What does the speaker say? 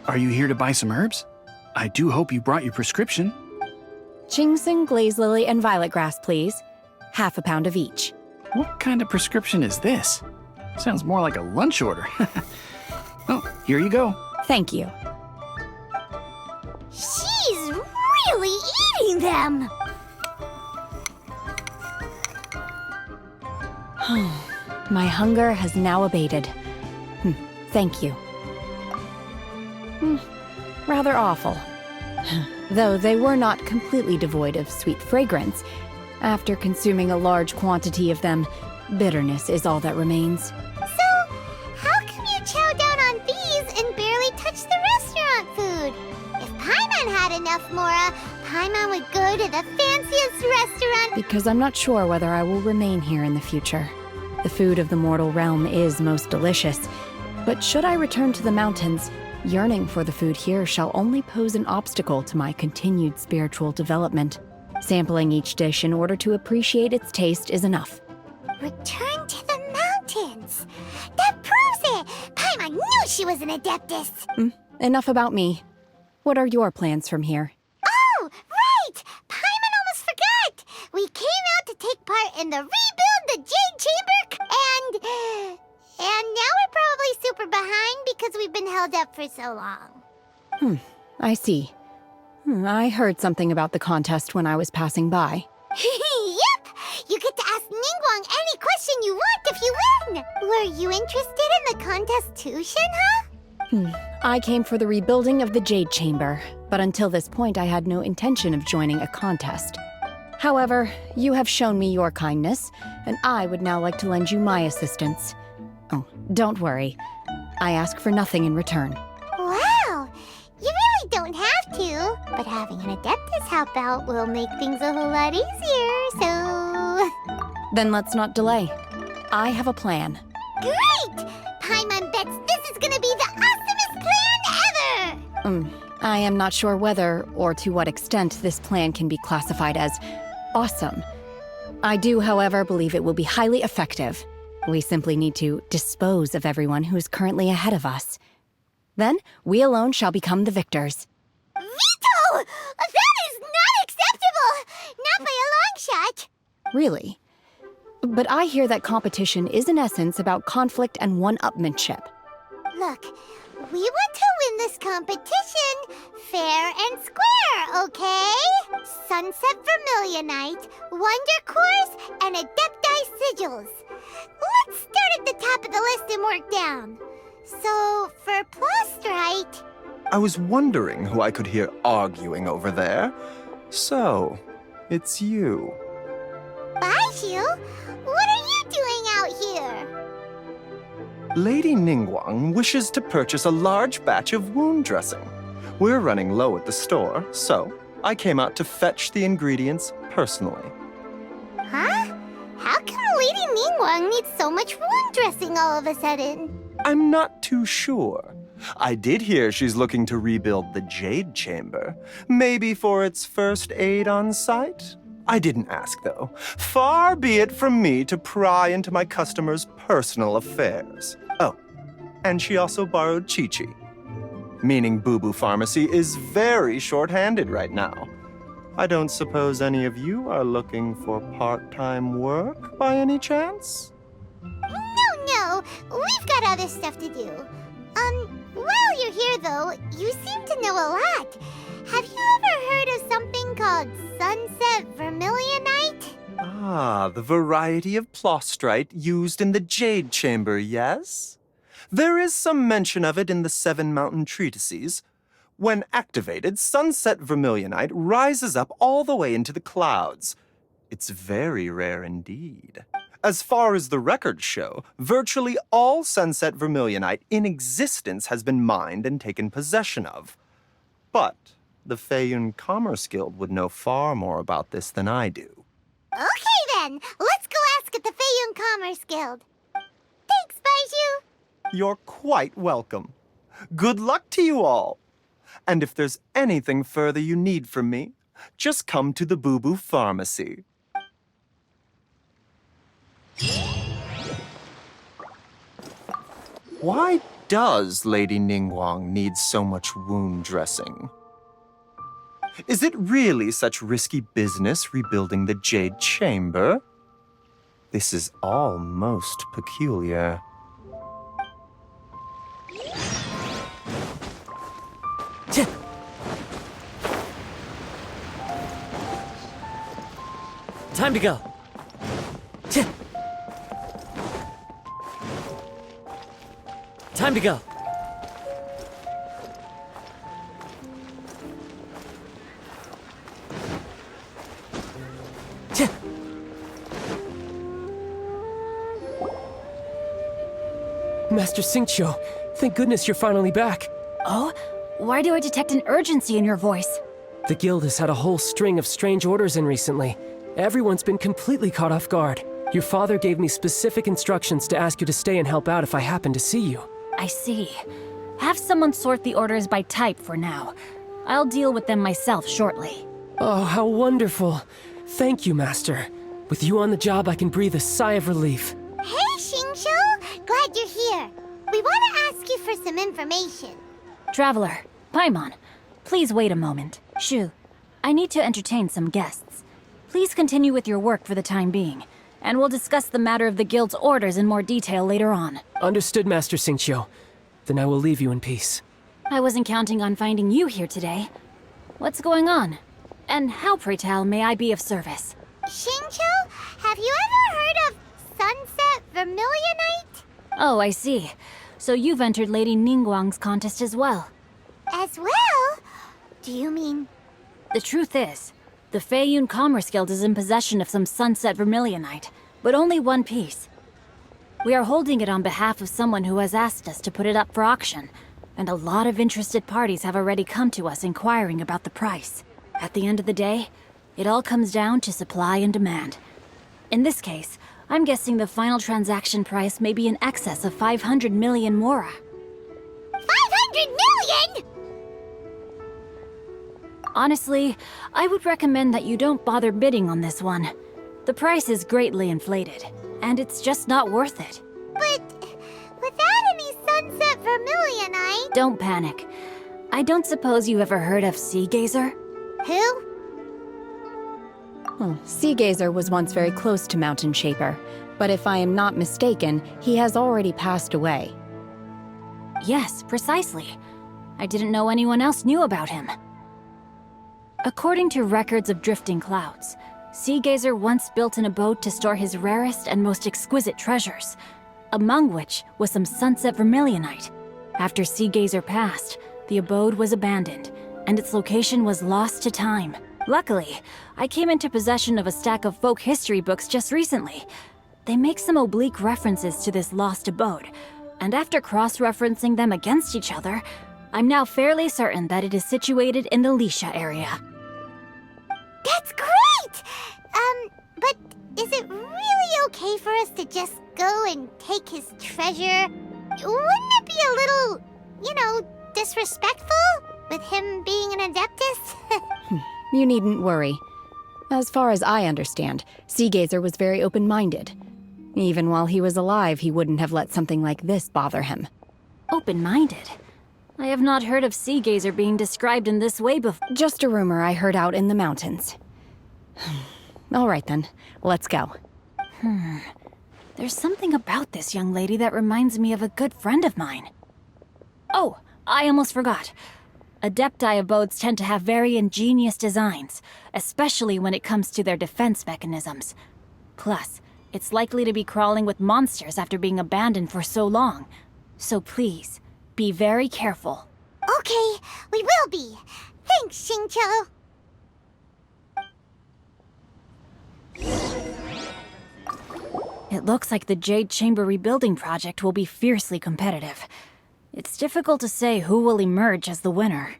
Are you here to buy some herbs? I do hope you brought your prescription. Ginseng, glaze lily, and violet grass, please. Half a pound of each. What kind of prescription is this? Sounds more like a lunch order. Oh, here you go. Thank you. She's really eating them! My hunger has now abated. Thank you. Rather awful. Though they were not completely devoid of sweet fragrance. After consuming a large quantity of them, bitterness is all that remains. So, how come you chow down on these and barely touch the restaurant food? If Paimon had enough Mora, Paimon would go to the fanciest restaurant. Because I'm not sure whether I will remain here in the future. The food of the mortal realm is most delicious. But should I return to the mountains, yearning for the food here shall only pose an obstacle to my continued spiritual development. Sampling each dish in order to appreciate its taste is enough. Return to the mountains! That proves it! Paimon knew she was an adeptus! Enough about me. What are your plans from here? Oh, right! Paimon almost forgot! We came out to take part in the Rebuild the Jade Chamber, and now we're probably super behind because we've been held up for so long. I see. I heard something about the contest when I was passing by. Yep! You get to ask Ningguang any question you want if you win! Were you interested in the contest too, Shenhe? I came for the rebuilding of the Jade Chamber, but until this point I had no intention of joining a contest. However, you have shown me your kindness, and I would now like to lend you my assistance. Oh, don't worry. I ask for nothing in return. Wow! You really don't have to, but having an adeptus help out will make things a whole lot easier, so... Then let's not delay. I have a plan. Great! Paimon bets this is gonna be the awesomest plan ever! I am not sure whether or to what extent this plan can be classified as awesome. I do, however, believe it will be highly effective. We simply need to dispose of everyone who is currently ahead of us. Then, we alone shall become the victors. Veto! That is not acceptable! Not by a long shot! Really? But I hear that competition is in essence about conflict and one-upmanship. Look, we want to win this competition fair and square, okay? Sunset Vermilionite, Wonder Cores, and Adepti Sigils. Let's start at the top of the list and work down. So, for Plostrite... I was wondering who I could hear arguing over there. So, it's you. Baiju? What are you doing out here? Lady Ningguang wishes to purchase a large batch of wound dressing. We're running low at the store, so I came out to fetch the ingredients personally. Huh? How come Lady Ningguang needs so much wound dressing all of a sudden? I'm not too sure. I did hear she's looking to rebuild the Jade Chamber. Maybe for its first aid on site? I didn't ask, though. Far be it from me to pry into my customers' personal affairs. Oh, and she also borrowed Chi-Chi. Meaning Boo Boo Pharmacy is very short-handed right now. I don't suppose any of you are looking for part-time work by any chance? No, we've got other stuff to do. While you're here though, you seem to know a lot. Have you ever heard of something called Sunset Vermilionite? Ah, the variety of Plostrite used in the Jade Chamber, yes? There is some mention of it in the Seven Mountain Treatises. When activated, Sunset Vermilionite rises up all the way into the clouds. It's very rare indeed. As far as the records show, virtually all Sunset Vermilionite in existence has been mined and taken possession of. But the Feiyun Commerce Guild would know far more about this than I do. Okay then, let's go ask at the Feiyun Commerce Guild. Thanks, Baiju. You're quite welcome. Good luck to you all. And if there's anything further you need from me, just come to the Boo Boo Pharmacy. Why does Lady Ningguang need so much wound dressing? Is it really such risky business rebuilding the Jade Chamber? This is all most peculiar. Time to go. Time to go. Master Xingqiu, thank goodness you're finally back. Oh? Why do I detect an urgency in your voice? The guild has had a whole string of strange orders in recently. Everyone's been completely caught off guard. Your father gave me specific instructions to ask you to stay and help out if I happen to see you. I see. Have someone sort the orders by type for now. I'll deal with them myself shortly. Oh, how wonderful. Thank you, Master. With you on the job, I can breathe a sigh of relief. Hey, Xingqiu! Glad you're here. We want to ask you for some information. Traveler, Paimon, please wait a moment. Shu, I need to entertain some guests. Please continue with your work for the time being, and we'll discuss the matter of the guild's orders in more detail later on. Understood, Master Xingqiu. Then I will leave you in peace. I wasn't counting on finding you here today. What's going on? And how, pray tell, may I be of service? Xingqiu, have you ever heard of Sunset Vermilionite? Oh, I see. So you've entered Lady Ningguang's contest as well. As well? Do you mean... The truth is, the Feiyun Commerce Guild is in possession of some Sunset Vermilionite, but only one piece. We are holding it on behalf of someone who has asked us to put it up for auction, and a lot of interested parties have already come to us inquiring about the price. At the end of the day, it all comes down to supply and demand. In this case, I'm guessing the final transaction price may be in excess of 500 million mora. 500 million?! Honestly, I would recommend that you don't bother bidding on this one. The price is greatly inflated, and it's just not worth it. But without any Sunset Vermilionite... Don't panic. I don't suppose you ever heard of Sea Gazer? Who? Sea Gazer was once very close to Mountain Shaper, but if I am not mistaken, he has already passed away. Yes, precisely. I didn't know anyone else knew about him. According to records of drifting clouds, Sea Gazer once built an abode to store his rarest and most exquisite treasures, among which was some Sunset Vermilionite. After Sea Gazer passed, the abode was abandoned, and its location was lost to time. Luckily, I came into possession of a stack of folk history books just recently. They make some oblique references to this lost abode, and after cross-referencing them against each other, I'm now fairly certain that it is situated in the Lisha area. That's great! But is it really okay for us to just go and take his treasure? Wouldn't it be a little, disrespectful? With him being an Adeptus? You needn't worry. As far as I understand, Sea Gazer was very open-minded. Even while he was alive, he wouldn't have let something like this bother him. Open-minded? I have not heard of Sea Gazer being described in this way before. Just a rumor I heard out in the mountains. All right then, let's go. There's something about this young lady that reminds me of a good friend of mine. Oh, I almost forgot. Adepti abodes tend to have very ingenious designs, especially when it comes to their defense mechanisms. Plus, it's likely to be crawling with monsters after being abandoned for so long. So please, be very careful. Okay, we will be. Thanks, Xingqiu. It looks like the Jade Chamber rebuilding project will be fiercely competitive. It's difficult to say who will emerge as the winner.